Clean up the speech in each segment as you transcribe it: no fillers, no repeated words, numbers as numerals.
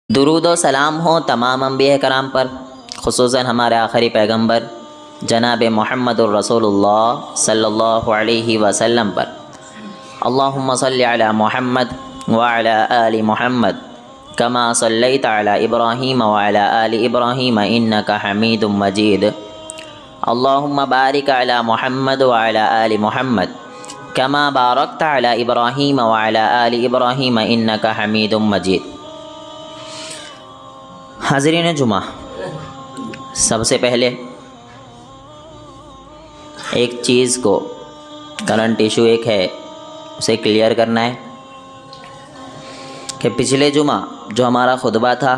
दुरूद व सलाम हो तमाम अंबिया कराम पर, खुसूसन हमारे आखिरी पैगंबर जनाब मुहम्मदुर रसूलुल्लाह सल्लल्लाहु अलैहि वसल्लम पर। अल्लाहुम्मा सल्लि अला मुहम्मद व अला आलि मुहम्मद कमा सल्लैता अला इब्राहीम व अला आलि इब्राहीम इन्नका हमीदुम मजीद। अल्लाहुम्मा बारिक अला मुहम्मद व अला आलि मुहम्मद कमा बारकता अला इब्राहीम व अला आलि इब्राहीम इन्नका हमीदुम मजीद। हाज़रीन जुमा, सबसे पहले एक चीज़ को, करंट इशू एक है, उसे क्लियर करना है कि पिछले जुमा जो हमारा खुतबा था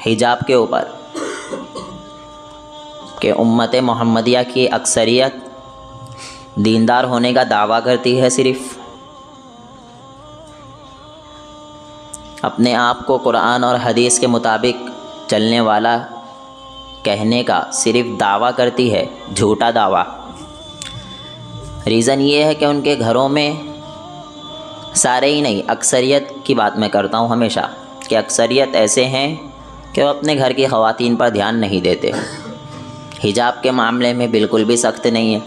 हिजाब के ऊपर कि उम्मत मोहम्मदिया की अक्सरियत दीनदार होने का दावा करती है, सिर्फ़ अपने आप को कुरान और हदीस के मुताबिक चलने वाला कहने का सिर्फ़ दावा करती है, झूठा दावा। रीज़न ये है कि उनके घरों में, सारे ही नहीं, अक्सरियत की बात मैं करता हूँ हमेशा, कि अक्सरियत ऐसे हैं कि वो अपने घर की ख़वातीन पर ध्यान नहीं देते, हिजाब के मामले में बिल्कुल भी सख्त नहीं है।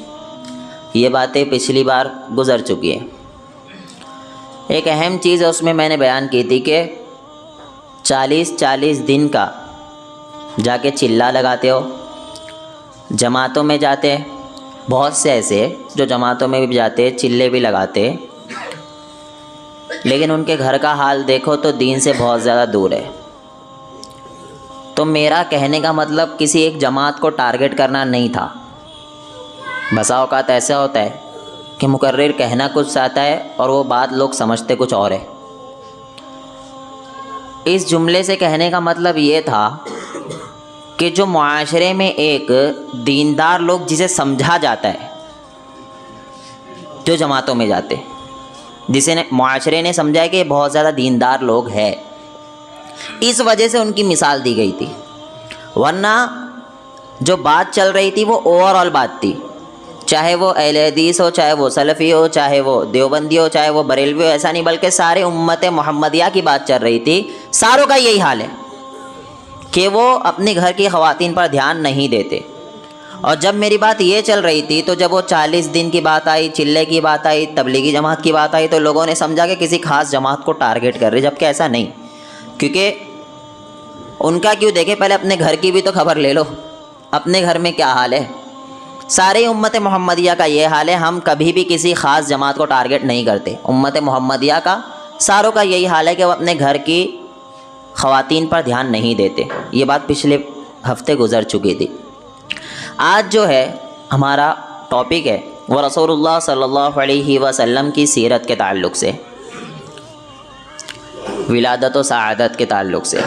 ये बातें पिछली बार गुज़र चुकी हैं। एक अहम चीज़ है, उसमें मैंने बयान की थी कि 40-40 दिन का जाके चिल्ला लगाते हो, जमातों में जाते, बहुत से ऐसे जो जमातों में भी जाते, चिल्ले भी लगाते, लेकिन उनके घर का हाल देखो तो दीन से बहुत ज़्यादा दूर है। तो मेरा कहने का मतलब किसी एक जमात को टारगेट करना नहीं था। बसा औकात ऐसा होता है कि मुकर्रिर कहना कुछ चाहता है और वो बात लोग समझते कुछ और है। इस जुमले से कहने का मतलब ये था कि जो मुआशरे में एक दीनदार लोग जिसे समझा जाता है, जो जमातों में जाते, जिसे मुआशरे ने समझा है कि बहुत ज़्यादा दीनदार लोग हैं, इस वजह से उनकी मिसाल दी गई थी। वरना जो बात चल रही थी वो ओवरऑल बात थी, चाहे वो अहले हदीस हो, चाहे वो सलफ़ी हो, चाहे वो देवबंदी हो, चाहे वो बरेलवी हो, ऐसा नहीं, बल्कि सारे उम्मत मोहम्मदिया की बात चल रही थी। सारों का यही हाल है कि वो अपने घर की ख़वातीन पर ध्यान नहीं देते। और जब मेरी बात ये चल रही थी, तो जब वो 40 दिन की बात आई, चिल्ले की बात आई, तबलीगी जमात की बात आई, तो लोगों ने समझा कि किसी ख़ास जमात को टारगेट कर रहे, जबकि ऐसा नहीं। क्योंकि उनका क्यों देखे, पहले अपने घर की भी तो खबर ले लो, अपने घर में क्या हाल है। सारे उम्मत मोहम्मदिया का ये हाल है, हम कभी भी किसी ख़ास जमात को टारगेट नहीं करते। उम्मत मोहम्मदिया का, सारों का यही हाल है कि वो अपने घर की ख़वातीन पर ध्यान नहीं देते। ये बात पिछले हफ्ते गुज़र चुकी थी। आज जो है हमारा टॉपिक है वो रसूलुल्लाह सल्लल्लाहु अलैहि वसल्लम की सीरत के ताल्लुक़ से, विलादत व सआदत के ताल्लुक़ से।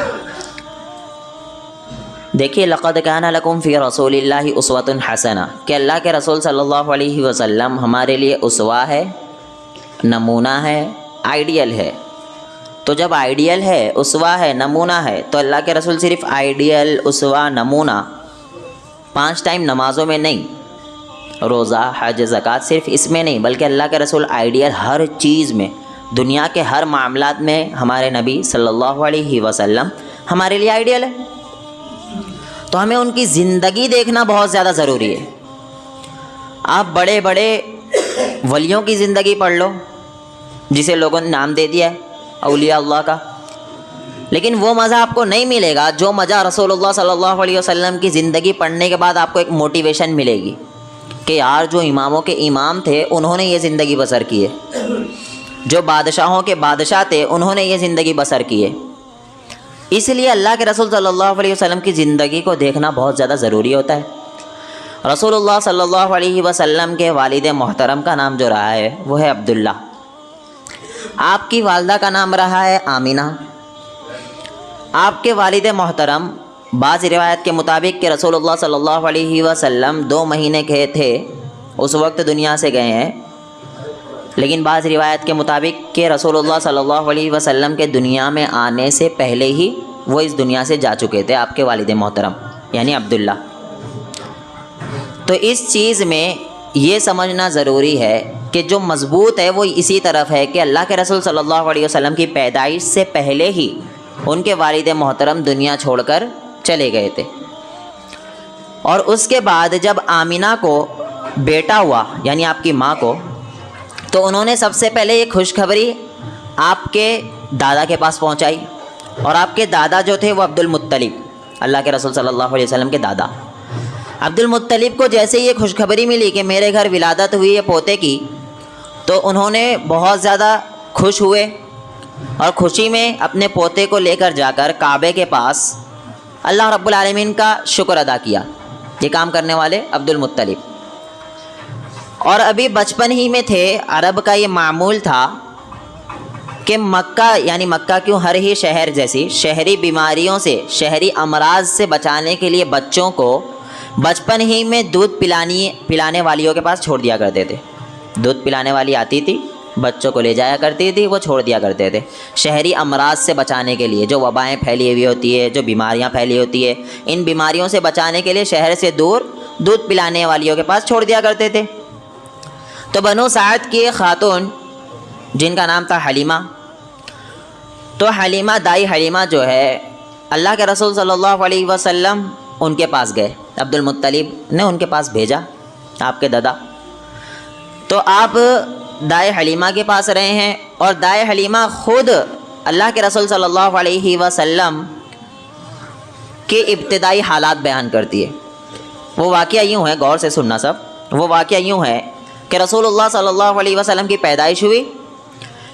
देखिए, लक़द काना लकुम फ़ी रसूलिल्लाहि उस्वतुन हसना, कि अल्लाह के रसूल सल्लल्लाहु अलैहि वसल्लम हमारे लिए उसवा है, नमूना है, आइडियल है। तो जब आइडियल है, उसवा है, नमूना है, तो अल्लाह के रसूल सिर्फ़ आइडियल, उसवा, नमूना 5 टाइम नमाज़ों में नहीं, रोज़ा, हज, ज़कात, सिर्फ़ इसमें नहीं, बल्कि अल्लाह के रसूल आइडियल हर चीज़ में, दुनिया के हर मामलात में हमारे नबी सल्लल्लाहु अलैहि वसल्लम हमारे लिए आइडियल है। तो हमें उनकी ज़िंदगी देखना बहुत ज़्यादा ज़रूरी है। आप बड़े बड़े वलियों की ज़िंदगी पढ़ लो, जिसे लोगों ने नाम दे दिया है औलिया अल्लाह का, लेकिन वो मज़ा आपको नहीं मिलेगा जो मज़ा रसूलुल्लाह सल्लल्लाहु अलैहि वसल्लम की ज़िंदगी पढ़ने के बाद आपको एक मोटिवेशन मिलेगी कि यार जो इमामों के इमाम थे उन्होंने ये ज़िंदगी बसर की है, जो बादशाहों के बादशाह थे उन्होंने ये ज़िंदगी बसर की है। इसलिए अल्लाह के रसूल सल्लल्लाहु अलैहि वसल्लम की ज़िंदगी को देखना बहुत ज़्यादा ज़रूरी होता है। रसूलुल्लाह सल्लल्लाहु अलैहि वसल्लम के वालिद मोहतरम का नाम जो रहा है वो है अब्दुल्ला। आपकी वालदा का नाम रहा है आमिना। आपके वालिद मोहतरम, बाज़ रिवायत के मुताबिक कि रसूलुल्लाह सल्लल्लाहु अलैहि वसल्लम 2 महीने के थे उस वक्त दुनिया से गए हैं, लेकिन बाज़ रिवायत के मुताबिक कि रसूलुल्लाह सल्लल्लाहु अलैहि वसल्लम के दुनिया में आने से पहले ही वो इस दुनिया से जा चुके थे, आपके वालिद मोहतरम यानी अब्दुल्ला। तो इस चीज़ में ये समझना ज़रूरी है कि जो मज़बूत है वो इसी तरफ है कि अल्लाह के रसूल सल्लल्लाहु अलैहि वसल्लम की पैदाइश से पहले ही उनके वालिद मोहतरम दुनिया छोड़कर चले गए थे। और उसके बाद जब आमिना को बेटा हुआ यानी आपकी माँ को, तो उन्होंने सबसे पहले ये खुशखबरी आपके दादा के पास पहुँचाई। और आपके दादा जो थे वो अब्दुल मुत्तलिब, अल्लाह के रसूल सल्लल्लाहु अलैहि वसल्लम के दादा अब्दुल मुत्तलिब को जैसे ये खुशखबरी मिली कि मेरे घर विलादत हुई है पोते की, तो उन्होंने बहुत ज़्यादा खुश हुए और खुशी में अपने पोते को लेकर जाकर काबे के पास अल्लाह रब्बुल आलमीन का शुक्र अदा किया। ये काम करने वाले अब्दुल मुत्तलिब, और अभी बचपन ही में थे। अरब का ये मामूल था कि मक्का यानी मक्का क्यों, हर ही शहर जैसी शहरी बीमारियों से, शहरी अमराज से बचाने के लिए बच्चों को बचपन ही में दूध पिलाने वालियों के पास छोड़ दिया करते थे। दूध पिलाने वाली आती थी, बच्चों को ले जाया करती थी, वो छोड़ दिया करते थे शहरी अमराज से बचाने के लिए। जो वबाएं फैली हुई होती है, जो बीमारियां फैली होती है, इन बीमारियों से बचाने के लिए शहर से दूर दूध पिलाने वालियों के पास छोड़ दिया करते थे। तो बनो साद की एक खातून जिनका नाम था हलीमा, तो हलीमा, दाई हलीमा जो है, अल्लाह के रसूल सल्लल्लाहु अलैहि वसल्लम उनके पास गए। अब्दुल मुत्तलिब ने उनके पास भेजा आपके दादा। तो आप दाई हलीमा के पास रहे हैं और दाई हलीमा ख़ुद अल्लाह के रसूल सल्लल्लाहु अलैहि वसल्लम के इब्तिदाई हालात बयान करती है। वो वाक़या यूँ है, गौर से सुनना सब। वो वाक़या यूँ है कि रसूलुल्लाह सल्लल्लाहु अलैहि वसल्लम की पैदाइश हुई,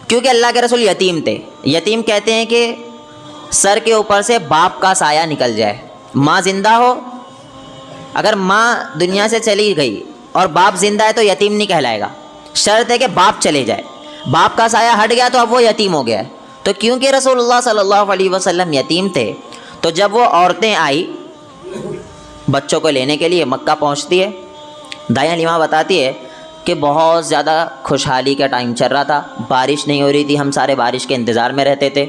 क्योंकि अल्लाह के रसूल यतीम थे। यतीम कहते हैं कि सर के ऊपर से बाप का साया निकल जाए। माँ ज़िंदा हो, अगर माँ दुनिया से चली गई और बाप ज़िंदा है तो यतीम नहीं कहलाएगा। शर्त है कि बाप चले जाए, बाप का साया हट गया तो अब वो यतीम हो गया है। तो क्योंकि रसूलुल्लाह सल्लल्लाहु अलैहि वसल्लम यतीम थे, तो जब वो औरतें आई बच्चों को लेने के लिए, मक्का पहुँचती है, दाई हलीमा बताती है कि बहुत ज़्यादा खुशहाली का टाइम चल रहा था। बारिश नहीं हो रही थी, हम सारे बारिश के इंतज़ार में रहते थे।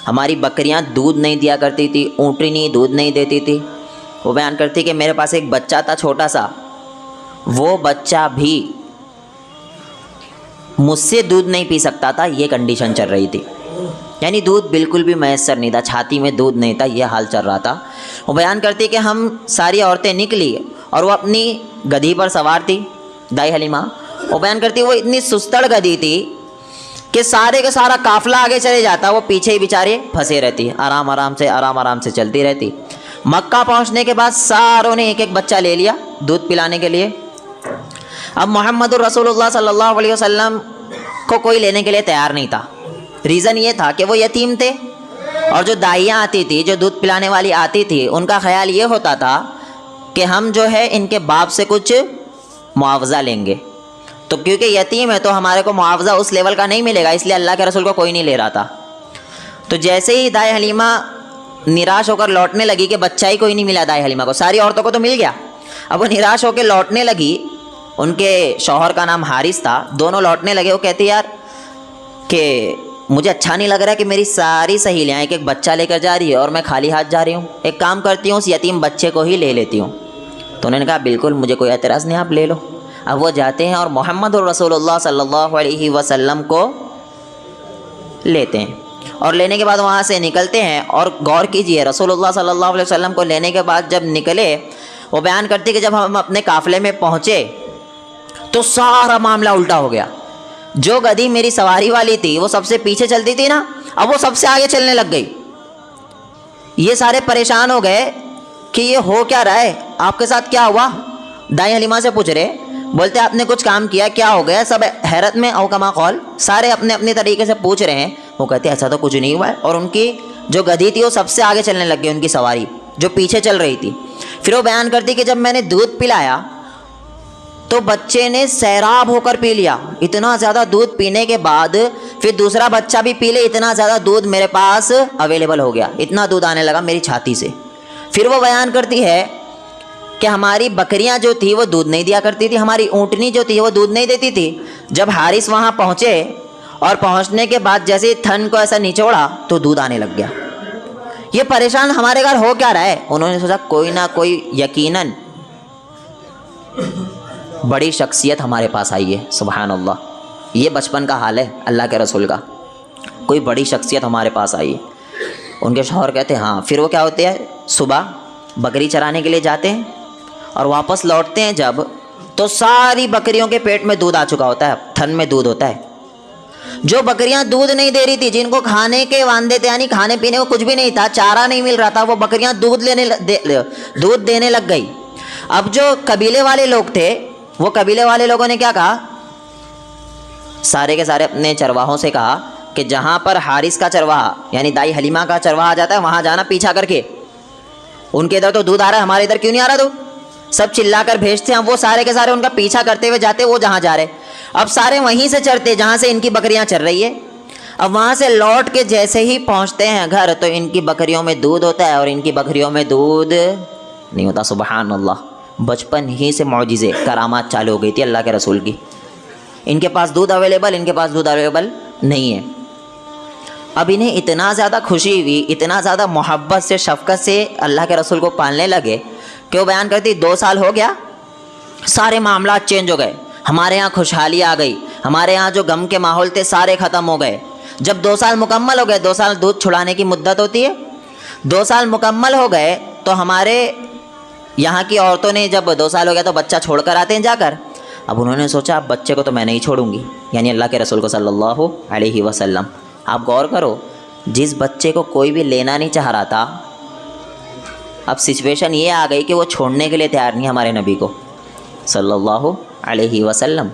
हमारी बकरियां दूध नहीं दिया करती थी, ऊँटनी दूध नहीं देती थी। वो बयान करती कि मेरे पास एक बच्चा था छोटा सा, वो बच्चा भी मुझसे दूध नहीं पी सकता था, ये कंडीशन चल रही थी। यानी दूध बिल्कुल भी मैसर नहीं था, छाती में दूध नहीं था, ये हाल चल रहा था। वो बयान करती कि हम सारी औरतें निकली और वो अपनी गधी पर सवार थी, दाई हलीमा। वो बयान करती वो इतनी सुस्तड़ गधी थी कि सारे का सारा काफ़िला आगे चले जाता, वो पीछे ही बेचारे फंसे रहती, आराम आराम से चलती रहती। मक्का पहुंचने के बाद सारों ने एक एक बच्चा ले लिया दूध पिलाने के लिए। अब मोहम्मदुर रसूलुल्लाह सल्लल्लाहु अलैहि वसल्लम को कोई लेने के लिए तैयार नहीं था। रीज़न ये था कि वो यतीम थे, और जो दाइयाँ आती थी, जो दूध पिलाने वाली आती थी, उनका ख्याल ये होता था कि हम जो है इनके बाप से कुछ मुआवजा लेंगे। तो क्योंकि यतीम है तो हमारे को मुआवजा उस लेवल का नहीं मिलेगा, इसलिए अल्लाह के रसूल को कोई नहीं ले रहा था। तो जैसे ही दाई हलीमा निराश होकर लौटने लगी कि बच्चा ही कोई नहीं मिला दाई हलीमा को, सारी औरतों को तो मिल गया, अब वो निराश होकर लौटने लगी। उनके शौहर का नाम हारिस था, दोनों लौटने लगे। वो कहती यार कि मुझे अच्छा नहीं लग रहा है कि मेरी सारी सहेलियाँ एक एक बच्चा लेकर जा रही है और मैं खाली हाथ जा रही हूँ, एक काम करती हूँ उस यतीम बच्चे को ही ले लेती हूँ। तो उन्होंने कहा बिल्कुल मुझे कोई एतराज़ नहीं, आप ले लो। अब वो जाते हैं और मोहम्मद रसूलुल्लाह सल्लल्लाहु अलैहि वसल्लम को लेते हैं, और लेने के बाद वहाँ से निकलते हैं। और गौर कीजिए, रसूलुल्लाह सल्लल्लाहु अलैहि वसल्लम को लेने के बाद जब निकले, वो बयान करती कि जब हम अपने काफ़िले में पहुँचे तो सारा मामला उल्टा हो गया। जो गधी मेरी सवारी वाली थी वो सबसे पीछे चलती थी ना, अब वो सबसे आगे चलने लग गई। ये सारे परेशान हो गए कि ये हो क्या रहा है, आपके साथ क्या हुआ। दाई हलीमा से पूछ रहे, बोलते आपने कुछ काम किया, क्या हो गया। सब हैरत में औकमा कौल, सारे अपने अपने तरीके से पूछ रहे हैं। वो कहते ऐसा तो कुछ नहीं हुआ है। और उनकी जो गधी थी वो सबसे आगे चलने लग गई, उनकी सवारी जो पीछे चल रही थी। फिर वो बयान करती कि जब मैंने दूध पिलाया तो बच्चे ने सैराब होकर पी लिया। इतना ज़्यादा दूध पीने के बाद फिर दूसरा बच्चा भी पी ले, इतना ज़्यादा दूध मेरे पास अवेलेबल हो गया, इतना दूध आने लगा मेरी छाती से। फिर वो बयान करती है कि हमारी बकरियां जो थी वो दूध नहीं दिया करती थी, हमारी ऊँटनी जो थी वो दूध नहीं देती थी। जब हारिस वहाँ पहुँचे और पहुँचने के बाद जैसे थन को ऐसा निचोड़ा तो दूध आने लग गया। ये परेशान हमारे घर हो क्या रहा है। उन्होंने सोचा कोई ना कोई यकीनन बड़ी शख्सियत हमारे पास आई है। सुभान अल्लाह, ये बचपन का हाल है अल्लाह के रसूल का, कोई बड़ी शख्सियत हमारे पास आई है। उनके शौहर कहते हैं हाँ। फिर वो क्या होते हैं, सुबह बकरी चराने के लिए जाते हैं और वापस लौटते हैं जब, तो सारी बकरियों के पेट में दूध आ चुका होता है, थन में दूध होता है। जो बकरियां दूध नहीं दे रही थी, जिनको खाने के वांदे थे, यानी खाने पीने को कुछ भी नहीं था, चारा नहीं मिल रहा था, वो बकरियां दूध देने लग गई। अब जो कबीले वाले लोग थे, वो कबीले वाले लोगों ने क्या कहा, सारे के सारे अपने चरवाहों से कहा कि जहाँ पर हारिस का चरवाहा यानी दाई हलीमा का चरवाहा आ जाता है, वहाँ जाना पीछा करके। उनके इधर तो दूध आ रहा है, हमारे इधर क्यों नहीं आ रहा दूध? सब चिल्ला कर भेजते हैं। वो सारे के सारे उनका पीछा करते हुए जाते, वो जहाँ जा रहे। अब सारे वहीं से चरते जहाँ से इनकी बकरियाँ चर रही है। अब वहाँ से लौट के जैसे ही पहुँचते हैं घर, तो इनकी बकरियों में दूध होता है और इनकी बकरियों में दूध नहीं होता। सुबहान अल्लाह, बचपन ही से मौजिज़े करामात चालू हो गई थी अल्लाह के रसूल की। इनके पास दूध अवेलेबल, इनके पास दूध अवेलेबल नहीं है। अब इन्हें इतना ज़्यादा खुशी हुई, इतना ज़्यादा मोहब्बत से, शफ़क़त से अल्लाह के रसूल को पालने लगे कि वो बयान करती 2 साल हो गया, सारे मामला चेंज हो गए, हमारे यहाँ खुशहाली आ गई, हमारे यहाँ जो गम के माहौल थे सारे ख़त्म हो गए। जब 2 साल मुकम्मल हो गए, 2 साल दूध छुड़ाने की मुद्दत होती है, 2 साल मुकम्मल हो गए, तो हमारे यहाँ की औरतों ने जब 2 साल हो गया तो बच्चा छोड़ कर आते हैं जाकर। अब उन्होंने सोचा अब बच्चे को तो मैं नहीं छोड़ूंगी, यानी अल्लाह के रसूल को सल्लल्लाहु अलैहि वसल्लम। आप गौर करो, जिस बच्चे को कोई भी लेना नहीं चाह रहा था, अब सिचुएशन ये आ गई कि वो छोड़ने के लिए तैयार नहीं हमारे नबी को सल्लल्लाहु अलैहि वसल्लम।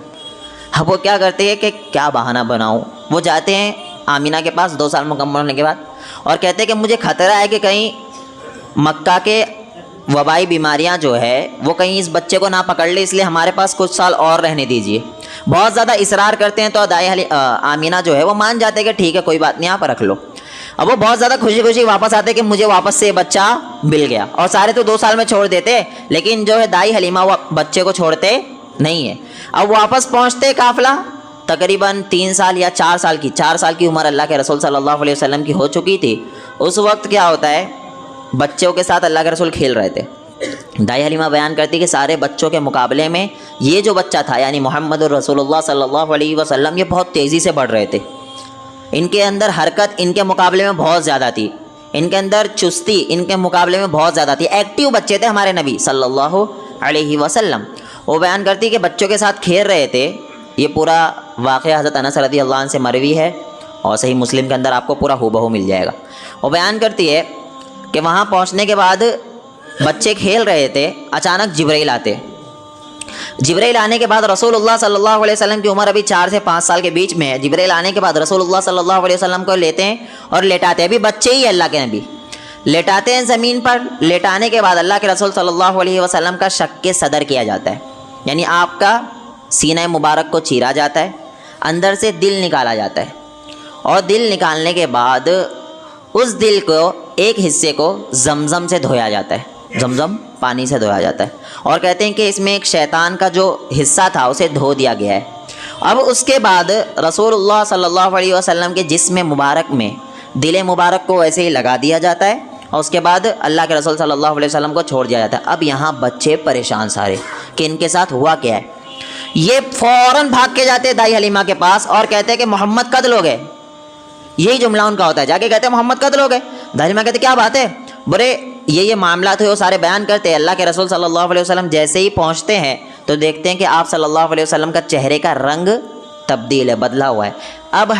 अब वो क्या करते हैं कि क्या बहाना बनाऊं, वो जाते हैं आमीना के पास 2 साल मुकम्मल होने के बाद और कहते हैं कि मुझे ख़तरा है कि कहीं मक्का के वबाई बीमारियां जो है वो कहीं इस बच्चे को ना पकड़ ले, इसलिए हमारे पास कुछ साल और रहने दीजिए। बहुत ज़्यादा इसरार करते हैं तो दाई आमीना जो है वो मान जाते हैं कि ठीक है कोई बात नहीं, यहाँ पर रख लो। अब वो बहुत ज़्यादा खुशी खुशी वापस आते कि मुझे वापस से बच्चा मिल गया। और सारे तो 2 साल में छोड़ देते, लेकिन जो है दाई हलीमा वो बच्चे को छोड़ते नहीं है। अब वापस पहुँचते काफ़िला, तकरीबन 3 साल या 4 साल की उम्र अल्लाह के रसूल सल्लल्लाहु अलैहि वसल्लम की हो चुकी थी। उस वक्त क्या होता है, बच्चों के साथ अल्लाह के रसूल खेल रहे थे। दाई हलीमा बयान करती कि सारे बच्चों के मुकाबले में ये जो बच्चा था यानी मोहम्मद रसूलुल्लाह सल्लल्लाहु अलैहि वसल्लम, ये बहुत तेज़ी से बढ़ रहे थे। इनके अंदर हरकत इनके मुकाबले में बहुत ज़्यादा थी, इनके अंदर चुस्ती इनके मुकाबले में बहुत ज़्यादा थी। एक्टिव बच्चे थे हमारे नबी सल्लल्लाहु अलैहि वसल्लम। वो बयान करती कि बच्चों के साथ खेल रहे थे। ये पूरा वाक़या हज़रत अनस रज़ी अल्लाह अन्हु से मरवी है और सही मुस्लिम के अंदर आपको पूरा हूबहू मिल जाएगा। वो बयान करती है कि वहाँ पहुँचने के बाद बच्चे खेल रहे थे, अचानक जिब्राइल आते। जिब्राइल आने के बाद रसूलुल्लाह सल्लल्लाहु अलैहि वसल्लम की उम्र अभी 4 से 5 साल के बीच में है। जिब्राइल आने के बाद रसूलुल्लाह सल्लल्लाहु अलैहि वसल्लम को लेते हैं और लेटाते हैं। अभी बच्चे ही अल्लाह के नबी लेटाते हैं ज़मीन पर। लेटाने के बाद अल्लाह के रसूल सल्लल्लाहु अलैहि वसल्लम का शक्के सदर किया जाता है, यानी आपका सीना मुबारक को चीरा जाता है, अंदर से दिल निकाला जाता है और दिल निकालने के बाद उस दिल को एक हिस्से को जमज़म से धोया जाता है, जमज़म पानी से धोया जाता है। और कहते हैं कि इसमें एक शैतान का जो हिस्सा था उसे धो दिया गया है। अब उसके बाद रसूलुल्लाह सल्लल्लाहु अलैहि वसल्लम के जिस्म मुबारक में दिल मुबारक को वैसे ही लगा दिया जाता है और उसके बाद अल्लाह के रसूल सल्लल्लाहु अलैहि वसल्लम को छोड़ दिया जाता है। अब यहाँ बच्चे परेशान सारे कि इनके साथ हुआ क्या है। ये फ़ौरन भाग के जाते हैं दाई हलीमा के पास और कहते हैं कि मोहम्मद कत्ल हो गए। यही जुमला उनका होता है, जाके कहते हैं मोहम्मद कत्ल हो गए। दाई हलीमा कहते क्या बात है, बोले ये मामला थे, वो सारे बयान करते हैं। अल्लाह के रसूल सल्लल्लाहु अलैहि वसल्लम जैसे ही पहुँचते हैं तो देखते हैं कि आप सल्लल्लाहु अलैहि वसल्लम का चेहरे का रंग तब्दील है, बदला हुआ है। अब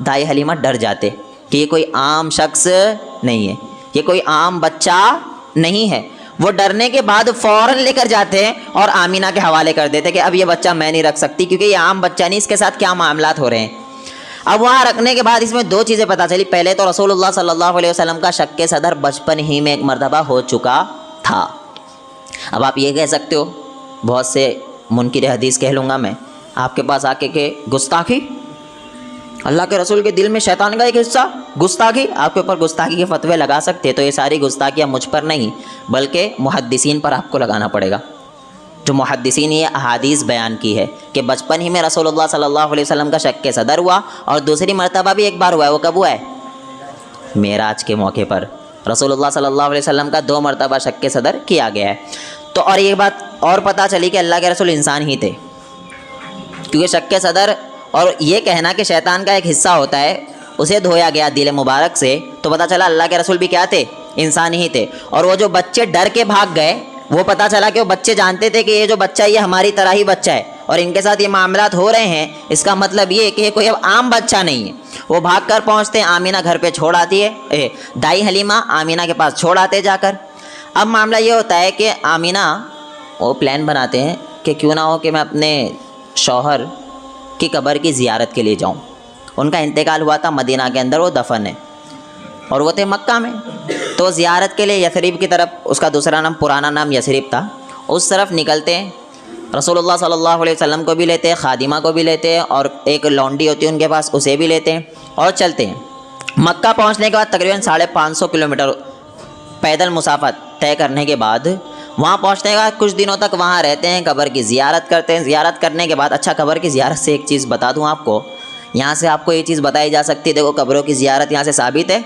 दाई हलीमा डर जाते कि ये कोई आम शख्स नहीं है, ये कोई आम बच्चा नहीं है। वो डरने के बाद फ़ौरन लेकर जाते हैं और आमीना के हवाले कर देते कि अब ये बच्चा मैं नहीं रख सकती क्योंकि ये आम बच्चा नहीं, इसके साथ क्या मामलात हो रहे हैं। अब वहाँ रखने के बाद इसमें 2 चीज़ें पता चली। पहले तो रसूलुल्लाह सल्लल्लाहु अलैहि वसल्लम का शक्के सदर बचपन ही में एक मरतबा हो चुका था। अब आप ये कह सकते हो, बहुत से मुनकिर हदीस कह लूँगा मैं आपके पास आके के गुस्ताखी, अल्लाह के रसूल के दिल में शैतान का एक हिस्सा गुस्ताखी, आपके ऊपर गुस्ताखी के फतवे लगा सकते हैं। तो ये सारी गुस्ताखियाँ मुझ पर नहीं बल्कि मुहद्दिसीन पर आपको लगाना पड़ेगा। जो मुहद्दिसीन ये अहादीस बयान की है कि बचपन ही में रसूलुल्लाह सल्लल्लाहु अलैहि वसल्लम का शक्के सदर हुआ और दूसरी मरतबा भी एक बार हुआ है। वो कब हुआ है? मेराज के मौके पर रसूलुल्लाह सल्लल्लाहु अलैहि वसल्लम का 2 मरतबा शक्के सदर किया गया है। तो और ये बात और पता चली कि अल्लाह के रसूल इंसान ही थे, क्योंकि शक्के सदर और ये कहना कि शैतान का एक हिस्सा होता है उसे धोया गया दिल मुबारक से, तो पता चला अल्लाह के रसूल भी क्या थे, इंसान ही थे। और वो जो बच्चे डर के भाग गए, वो पता चला कि वो बच्चे जानते थे कि ये जो बच्चा ये हमारी तरह ही बच्चा है और इनके साथ ये मामलात हो रहे हैं, इसका मतलब ये कि कोई अब आम बच्चा नहीं है। वो भाग कर पहुँचते हैं, आमीना घर पे छोड़ आती है, दाई हलीमा आमीना के पास छोड़ आते जाकर। अब मामला ये होता है कि आमीना वो प्लान बनाते हैं कि क्यों ना हो कि मैं अपने शौहर की कब्र की ज़ियारत के लिए जाऊं। उनका इंतकाल हुआ था मदीना के अंदर, वो दफन है और वो थे मक्का में। तो ज़ियारत के लिए यथरिब की तरफ, उसका दूसरा नाम पुराना नाम यथरिब था, उस तरफ निकलते हैं। रसूलुल्लाह सल्लल्लाहु अलैहि वसल्लम को भी लेते हैं, खादिमा को भी लेते हैं और एक लौंडी होती है उनके पास, उसे भी लेते हैं और चलते हैं। मक्का पहुंचने के बाद तकरीबन 550 किलोमीटर पैदल मुसाफत तय करने के बाद वहाँ पहुँचने के बाद कुछ दिनों तक वहाँ रहते हैं, कब्र की ज़ियारत करते हैं। ज़ियारत करने के बाद, अच्छा कब्र की ज़ियारत से एक चीज़ बता दूँ आपको, यहाँ से आपको ये चीज़ बताई जा सकती है। देखो कब्रों की ज़ियारत यहाँ से साबित है।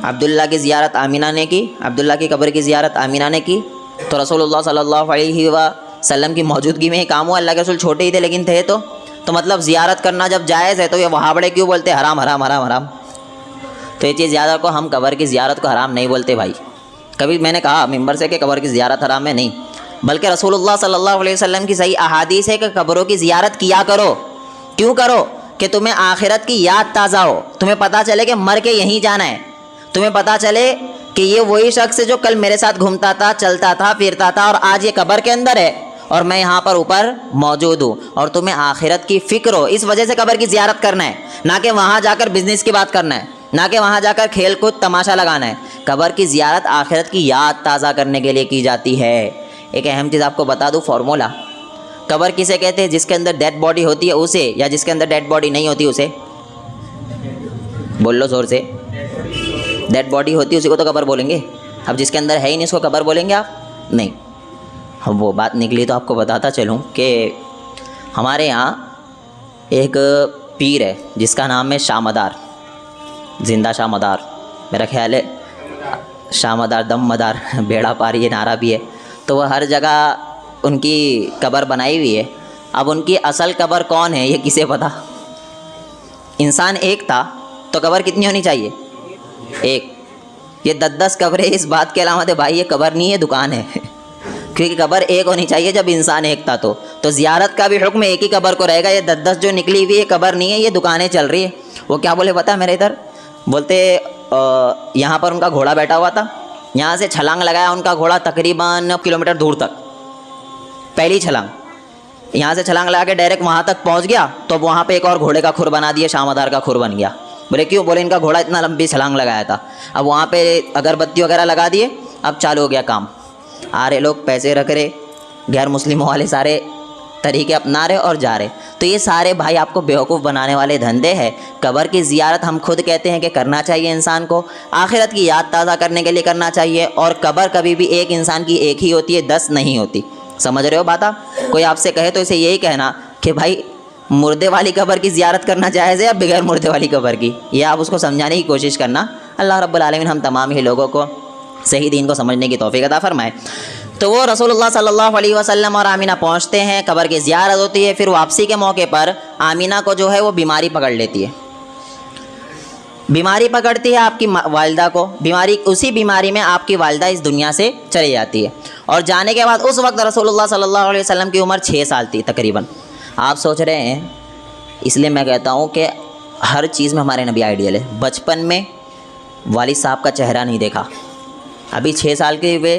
अब्दुल्ला की ज़ियारत आमीना ने की, अब्दुल्ला की कब्र की ज़ियारत आमीना ने की, तो रसूलुल्लाह सल्लल्लाहु अलैहि वसल्लम की मौजूदगी में ही काम हुआ। अल्लाह के रसूल छोटे ही थे लेकिन थे तो मतलब ज़ियारत करना जब जायज़ है तो ये वहाँ बड़े क्यों बोलते हराम हराम हराम हराम। तो ये चीज़ याद रखो, हम कब्र की ज़ियारत को हराम नहीं बोलते भाई। कभी मैंने कहा मिंबर से कि कब्र की ज़ियारत हराम है, नहीं, बल्कि रसूलुल्लाह सल्लल्लाहु अलैहि वसल्लम की सही अहादीस है कि कब्रों की ज़ियारत किया करो। क्यों करो? कि तुम्हें आखिरत की याद ताज़ा हो, तुम्हें पता चले कि मर के यहीं जाना है, तुम्हें पता चले कि ये वही शख्स है जो कल मेरे साथ घूमता था, चलता था, फिरता था और आज ये कब्र के अंदर है और मैं यहाँ पर ऊपर मौजूद हूँ। और तुम्हें आखिरत की फ़िक्र हो, इस वजह से कब्र की ज़ियारत करना है, ना कि वहाँ जाकर बिज़नेस की बात करना है, ना कि वहाँ जाकर खेल कूद तमाशा लगाना है। कब्र की ज़ियारत आखिरत की याद ताज़ा करने के लिए की जाती है। एक अहम चीज़ आपको बता दूँ, फार्मूला, कब्र किसे कहते हैं? जिसके अंदर डेड बॉडी होती है उसे, या जिसके अंदर डेड बॉडी नहीं होती उसे? बोल लो ज़ोर से। डेड बॉडी होती है उसी को तो कब्र बोलेंगे। अब जिसके अंदर है ही नहीं उसको कब्र बोलेंगे आप? नहीं। अब वो बात निकली तो आपको बताता चलूँ कि हमारे यहाँ एक पीर है जिसका नाम है शाह मदार, जिंदा शाह मदार, मेरा ख्याल है शाह मदार दम मदार बेड़ा पार ये नारा भी है। तो वह हर जगह उनकी कब्र बनाई हुई है। अब उनकी असल कब्र कौन है ये किसे पता? इंसान एक था तो कब्र कितनी होनी चाहिए? एक। ये 10-10 कब्रें इस बात के अलामत है भाई, ये कब्र नहीं है, दुकान है क्योंकि कब्र एक होनी चाहिए जब इंसान एक था। तो ज़ियारत का भी हुक्म एक ही कब्र को रहेगा। ये 10-10 जो निकली हुई है कब्र नहीं है, ये दुकानें चल रही है। वो क्या बोले पता है मेरे इधर? बोलते यहाँ पर उनका घोड़ा बैठा हुआ था, यहाँ से छलांग लगाया उनका घोड़ा तकरीबन किलोमीटर दूर तक, पहली छलांग, यहाँ से छलांग लगा के डायरेक्ट वहाँ तक पहुँच गया। तो अब वहाँ पे एक और घोड़े का खुर बना दिया, शाहमदार का खुर बन गया। बोले क्यों? बोले इनका घोड़ा इतना लंबी छलांग लगाया था। अब वहाँ पे अगरबत्ती वगैरह लगा दिए, अब चालू हो गया काम। आ रहे लोग पैसे रख रहे, गैर मुस्लिमों वाले सारे तरीके अपना रहे और जा रहे। तो ये सारे भाई आपको बेवकूफ़ बनाने वाले धंधे हैं। कब्र की ज़ियारत हम खुद कहते हैं कि करना चाहिए, इंसान को आखिरत की याद ताज़ा करने के लिए करना चाहिए। और कब्र कभी भी एक इंसान की एक ही होती है, 10 नहीं होती। समझ रहे हो बात आप? कोई आपसे कहे तो इसे यही कहना कि भाई मुर्दे वाली कब्र की ज़ियारत करना जायज़ है या बगैर मुर्दे वाली कब्र की, ये आप उसको समझाने की कोशिश करना। अल्लाह रब्बुल आलमीन हम तमाम ही लोगों को सही दीन को समझने की तौफीक अता फरमाए। तो वो रसूलुल्लाह सल्लल्लाहु अलैहि वसल्लम और आमीना पहुँचते हैं, कब्र की ज़ियारत होती है। फिर वापसी के मौके पर आमीना को जो है वो बीमारी पकड़ लेती है। बीमारी पकड़ती है आपकी वालिदा को, उसी बीमारी में आपकी वालिदा इस दुनिया से चली जाती है। और जाने के बाद उस वक्त रसूलुल्लाह सल्लल्लाहु अलैहि वसल्लम की उम्र 6 साल थी तकरीबन। आप सोच रहे हैं, इसलिए मैं कहता हूँ कि हर चीज़ में हमारे नबी आइडियल है। बचपन में वालिद साहब का चेहरा नहीं देखा, अभी 6 साल के हुए,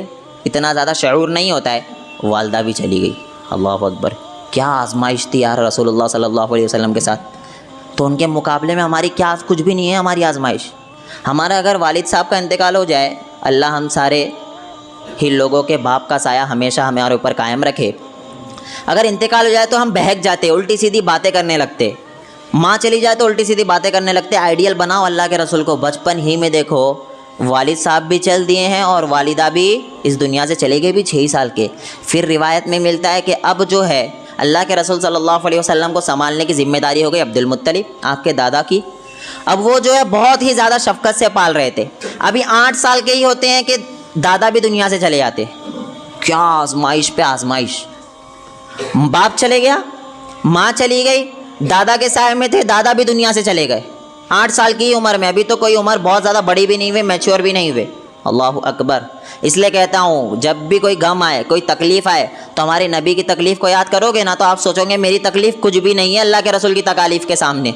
इतना ज़्यादा शऊर नहीं होता है, वालिदा भी चली गई। अल्लाह अकबर, क्या आजमाइश थी यार रसूलुल्लाह सल्लल्लाहु अलैहि वसल्लम के साथ। तो उनके मुकाबले में हमारी क्या कुछ भी नहीं है हमारी आजमाइश। हमारा अगर वालिद साहब का इंतकाल हो जाए, अल्लाह हम सारे ही लोगों के बाप का साया हमेशा हमारे ऊपर कायम रखे। अगर इंतकाल हो जाए तो हम बहक जाते, उल्टी सीधी बातें करने लगते। माँ चली जाए तो उल्टी सीधी बातें करने लगते। आइडियल बनाओ अल्लाह के रसूल को। बचपन ही में देखो वालिद साहब भी चल दिए हैं और वालिदा भी इस दुनिया से चले गए भी 6 साल के। फिर रिवायत में मिलता है कि अब जो है अल्लाह के रसूल सल्लल्लाहु अलैहि वसल्लम को संभालने की जिम्मेदारी हो गई अब्दुल मुत्तलिब, आपके दादा की। अब वो जो है बहुत ही ज़्यादा शफ़क़त से पाल रहे थे। अभी 8 साल के ही होते हैं कि दादा भी दुनिया से चले जाते। क्या आजमाइश पे आजमाइश। बाप चले गया, माँ चली गई, दादा के साय में थे, दादा भी दुनिया से चले गए 8 साल की उम्र में। अभी तो कोई उम्र बहुत ज़्यादा बड़ी भी नहीं हुई, मैच्योर भी नहीं हुए। अल्लाह अकबर। इसलिए कहता हूँ जब भी कोई गम आए, कोई तकलीफ़ आए, तो हमारे नबी की तकलीफ़ को याद करोगे ना, तो आप सोचोगे मेरी तकलीफ़ कुछ भी नहीं है अल्लाह के रसूल की तकालीफ़ के सामने।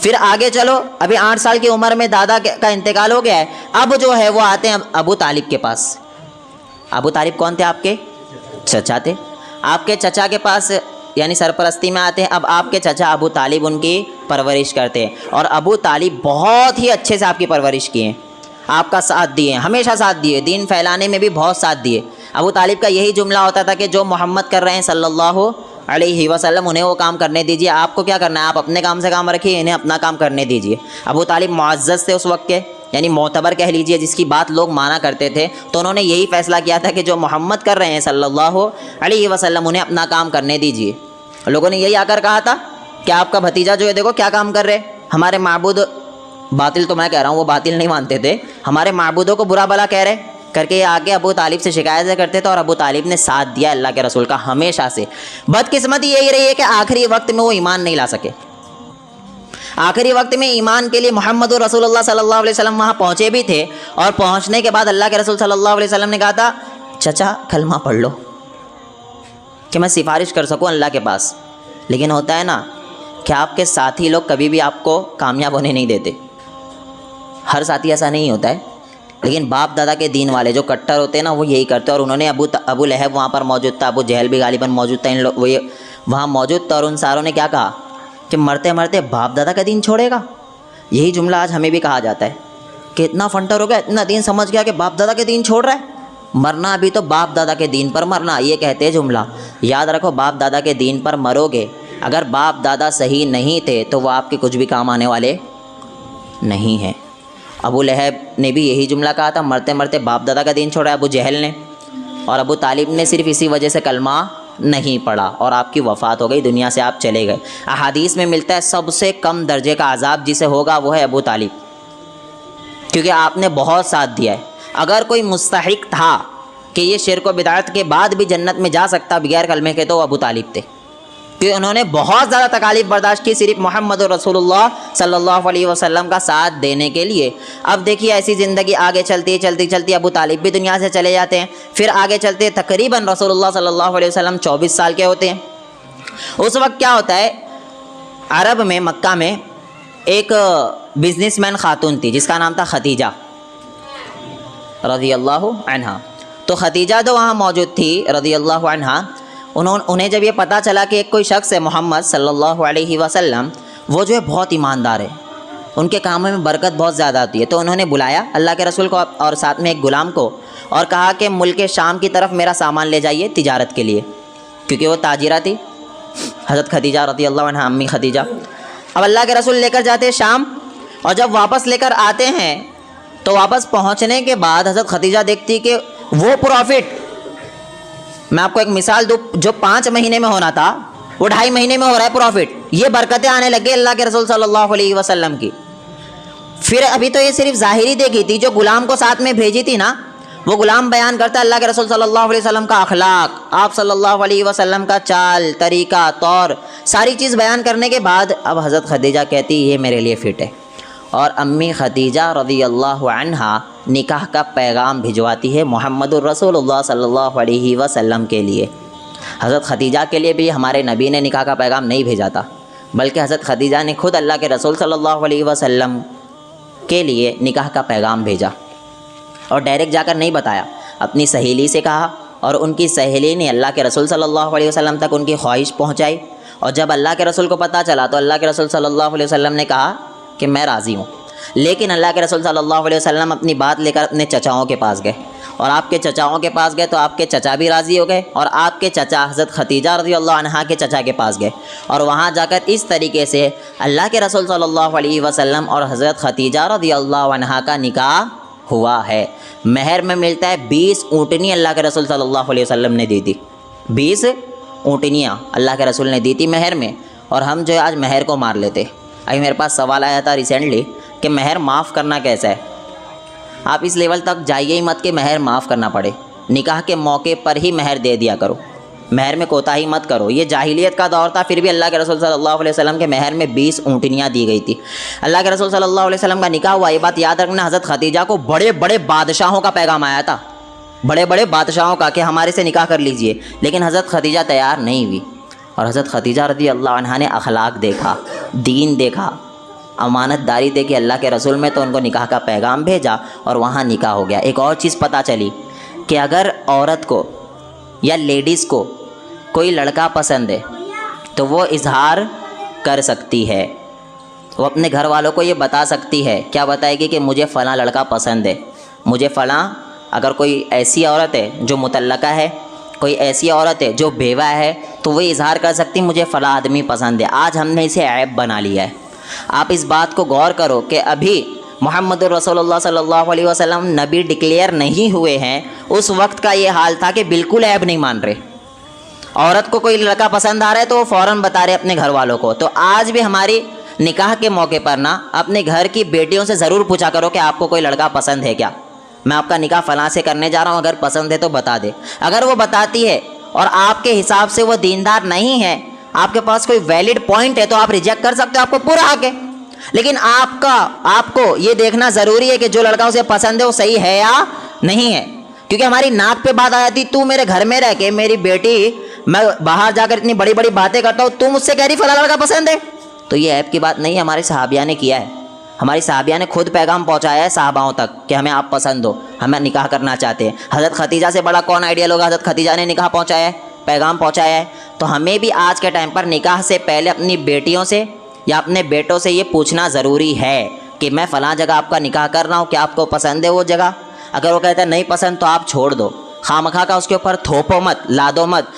फिर आगे चलो, अभी 8 साल की उम्र में दादा का इंतकाल हो गया है। अब जो है वो आते हैं अबू तालिब के पास। अबू तालिब कौन थे? आपके चचा थे। आपके चचा के पास यानी सरपरस्ती में आते हैं। अब आपके चचा अबू तालिब उनकी परवरिश करते हैं, और अबू तालिब बहुत ही अच्छे से आपकी परवरिश किए, आपका साथ दिए, हमेशा साथ दिए, दीन फैलाने में भी बहुत साथ दिए। अबू तालिब का यही जुमला होता था कि जो मोहम्मद कर रहे हैं सल्लल्लाहु अलैहि वसल्लम, उन्हें वो काम करने दीजिए, आपको क्या करना है, आप अपने काम से काम रखिए, इन्हें अपना काम करने दीजिए। अबू तालिब मुअज़्ज़ज़ थे उस वक्त के, यानी मोतबर कह लीजिए, जिसकी बात लोग माना करते थे। तो उन्होंने यही फ़ैसला किया था कि जो मोहम्मद कर रहे हैं सल्लल्लाहु अलैहि वसल्लम, उन्हें अपना काम करने दीजिए। लोगों ने यही आकर कहा था कि आपका भतीजा जो है देखो क्या काम कर रहे, हमारे माबूद, बातिल तो मैं कह रहा हूँ, वो बातिल नहीं मानते थे, हमारे माबूदों को बुरा भला कह रहे करके ये आके अबू तालिब से शिकायत करते थे। और अबू तालिब ने साथ दिया अल्लाह के रसूल का हमेशा से। बदकिस्मती यही रही है कि आखिरी वक्त में वो ईमान नहीं ला सके। आखिरी वक्त में ईमान के लिए मोहम्मद रसूलुल्लाह सल्लल्लाहु अलैहि वसल्लम वहाँ पहुँचे भी थे, और पहुँचने के बाद अल्लाह के रसूल सल्लल्लाहु अलैहि वसल्लम ने कहा था चचा कलमा पढ़ लो कि मैं सिफारिश कर सकूँ अल्लाह के पास। लेकिन होता है ना कि आपके साथी लोग कभी भी आपको कामयाब होने नहीं देते। हर साथी ऐसा नहीं होता है, लेकिन बाप दादा के दीन वाले जो कट्टर होते हैं ना, वो यही करते हैं। और उन्होंने अबू लहब वहाँ पर मौजूद था, अबू जहल भी गालिबन मौजूद था, इन लोग वो ये वहाँ मौजूद था, और उन सारों ने क्या कहा कि मरते मरते बाप दादा का दीन छोड़ेगा। यही जुमला आज हमें भी कहा जाता है कि इतना फंटर हो गया, इतना दीन समझ गया कि बाप दादा के दीन छोड़ रहा है। मरना भी तो बाप दादा के दीन पर मरना, ये कहते हैं जुमला। याद रखो, बाप दादा के दीन पर मरोगे, अगर बाप दादा सही नहीं थे तो वो आपके कुछ भी काम आने वाले नहीं हैं। अबू लहब ने भी यही जुमला कहा था, मरते मरते बाप दादा का दीन छोड़ा अबू जहल ने, और अबू तालिब ने सिर्फ इसी वजह से कलमा नहीं पढ़ा और आपकी वफ़ात हो गई, दुनिया से आप चले गए। अहादीस में मिलता है सबसे कम दर्जे का अजाब जिसे होगा वो है अबू तालिब, क्योंकि आपने बहुत साथ दिया है। अगर कोई मुस्तहिक था कि ये शिर्क व बिदअत के बाद भी जन्नत में जा सकता बगैर कलमे के, तो अबू तालिब थे, कि उन्होंने बहुत ज़्यादा तकालीफ बर्दाश्त की सिर्फ मोहम्मद रसूलुल्लाह सल्लल्लाहु अलैहि वसल्लम का साथ देने के लिए। अब देखिए ऐसी ज़िंदगी आगे चलती अबू तालिब भी दुनिया से चले जाते हैं। फिर आगे चलते तकरीबन रसूलुल्लाह सल्लल्लाहु अलैहि वसल्लम 24 साल के होते हैं। उस वक्त क्या होता है, अरब में मक्का में एक बिजनेसमैन खातून थी जिसका नाम था खदीजा रज़ियल्लाहु अन्हा। तो खदीजा जो वहाँ मौजूद थी रज़ियल्लाहु अन्हा, उन्हें जब ये पता चला कि एक कोई शख्स है मोहम्मद सल्लल्लाहु अलैहि वसल्लम, वो जो है बहुत ईमानदार है, उनके कामों में बरकत बहुत ज़्यादा आती है, तो उन्होंने बुलाया अल्लाह के रसूल को और साथ में एक ग़ुलाम को, और कहा कि मुल्क शाम की तरफ मेरा सामान ले जाइए तिजारत के लिए, क्योंकि वो ताजिरा थी हज़रत खदीजा रज़ियल्लाहु अन्हा, अम्मी खदीजा। अब अल्लाह के रसूल लेकर जाते हैं शाम, और जब वापस लेकर आते हैं तो वापस पहुँचने के बाद हज़रत खदीजा देखती कि वो प्रॉफिट, मैं आपको एक मिसाल दूँ, जो 5 महीने में होना था वो 2.5 महीने में हो रहा है प्रॉफिट। ये बरकतें आने लगे अल्लाह के रसूल सल्लल्लाहु अलैहि वसल्लम की। फिर अभी तो ये सिर्फ ज़ाहिरी देखी थी, जो ग़ुलाम को साथ में भेजी थी ना, वो ग़ुलाम बयान करता है अल्लाह के रसूल सल्लल्लाहु अलैहि वसल्लम का अखलाक, आप सल्लल्लाहु अलैहि वसल्लम का चाल तरीका तौर सारी चीज़ बयान करने के बाद अब हज़रत खदीजा कहती ये मेरे लिए फ़िट है, और अम्मी खदीजा रज़ियल्लाहु अन्हा निकाह का पैगाम भिजवाती है मोहम्मदुर रसूलुल्लाह सल्लल्लाहु अलैहि वसल्लम के लिए। हज़रत खदीजा के लिए भी हमारे नबी ने निकाह का पैगाम नहीं भेजा था, बल्कि हज़रत खदीजा ने खुद अल्लाह के रसूल सल्लल्लाहु अलैहि वसल्लम के लिए निकाह का पैगाम भेजा, और डायरेक्ट जाकर नहीं बताया, अपनी सहेली से कहा, और उनकी सहेली ने अल्लाह के रसूल सल्लल्लाहु अलैहि वसल्लम तक उनकी ख्वाहिश पहुँचाई। और जब अल्लाह के रसूल को पता चला तो अल्लाह के रसूल सल्लल्लाहु अलैहि वसल्लम ने कहा कि मैं राज़ी हूँ। लेकिन अल्लाह के रसूल सल्लल्लाहु अलैहि वसल्लम अपनी बात लेकर अपने चचाओं के पास गए, और आपके चचाओं के पास गए तो आपके चचा भी राज़ी हो गए, और आपके चचा हज़रत खदीजा रज़ियल्लाहु अन्हा के चचा के पास गए, और वहाँ जाकर इस तरीके से अल्लाह के रसूल सल्लल्लाहु अलैहि वसल्लम और हज़रत खदीजा रज़ियल्लाहु अन्हा का निकाह हुआ है। महर में मिलता है 20 ऊँटनी अल्लाह के रसूल सल्लल्लाहु अलैहि वसल्लम ने दी थी, 20 ऊँटनियाँ अल्लाह के रसूल ने दी थी महर में, और हम जो है आज महर को मार लेते। अभी मेरे पास सवाल आया था रिसेंटली कि महर माफ़ करना कैसा है। आप इस लेवल तक जाइए ही मत कि महर माफ़ करना पड़े, निकाह के मौके पर ही महर दे दिया करो, महर में कोताही मत करो। ये जाहिलियत का दौर था, फिर भी अल्लाह के रसूल सल्लल्लाहु अलैहि वसल्लम के महर में 20 ऊँटनियाँ दी गई थी। अल्लाह के रसूल सल्लल्लाहु अलैहि वसल्लम का निकाह हुआ। ये बात याद रखना, हज़रत खदीजा को बड़े बड़े बादशाहों का पैगाम आया था, बड़े बड़े बादशाहों का, कि हमारे से निकाह कर लीजिए, लेकिन हज़रत खदीजा तैयार नहीं हुई। और हज़रत खदीजा रज़ी अल्लाह अन्हा ने अखलाक देखा, दीन देखा, अमानतदारी देखी अल्लाह के रसूल में, तो उनको निकाह का पैगाम भेजा और वहाँ निकाह हो गया। एक और चीज़ पता चली कि अगर औरत को या लेडीज़ को कोई लड़का पसंद है तो वो इजहार कर सकती है, वो अपने घर वालों को ये बता सकती है। क्या बताएगी कि मुझे फ़लाँ लड़का पसंद है, मुझे फ़लाँ, अगर कोई ऐसी औरत है जो मुतल्लका है, कोई ऐसी औरत है जो बेवा है, तो वो इजहार कर सकती मुझे फ़लाँ आदमी पसंद है। आज हमने इसे ऐब बना लिया है। आप इस बात को गौर करो कि अभी मोहम्मद रसूलुल्लाह सल्लल्लाहु अलैहि वसल्लम नबी डिक्लेयर नहीं हुए हैं, उस वक्त का ये हाल था कि बिल्कुल ऐब नहीं मान रहे। औरत को कोई लड़का पसंद आ रहा है तो वो फ़ौरन बता रहे अपने घर वालों को। तो आज भी हमारी निकाह के मौके पर ना अपने घर की बेटियों से ज़रूर पूछा करो कि आपको कोई लड़का पसंद है क्या, मैं आपका निकाह फ़लाँ से करने जा रहा हूँ, अगर पसंद है तो बता दे। अगर वो बताती है और आपके हिसाब से वो दीनदार नहीं है, आपके पास कोई वैलिड पॉइंट है, तो आप रिजेक्ट कर सकते हो, आपको पूरा हक है। लेकिन आपको ये देखना ज़रूरी है कि जो लड़का उसे पसंद है वो सही है या नहीं है। क्योंकि हमारी नाक पे बात आ जाती, तू मेरे घर में रह के, मेरी बेटी, मैं बाहर जाकर इतनी बड़ी बड़ी बातें करता हूँ, तू मुझसे कह रही फला लड़का पसंद है। तो ये ऐप की बात नहीं है, हमारे सहाबिया ने किया है। हमारी सहाबिया ने खुद पैगाम पहुँचाया है साहबाओं तक कि हमें आप पसंद हो, हमें निकाह करना चाहते हैं। हज़रत खदीजा से बड़ा कौन आइडियल होगा, हज़रत खदीजा ने निकाह पहुँचाया है, पैगाम पहुँचाया है। तो हमें भी आज के टाइम पर निकाह से पहले अपनी बेटियों से या अपने बेटों से ये पूछना ज़रूरी है कि मैं फ़लाँ जगह आपका निकाह कर रहा हूँ, क्या आपको पसंद है वो जगह। अगर वो कहता है नहीं पसंद तो आप छोड़ दो, खामखा का उसके ऊपर थोपो मत, लादो मत।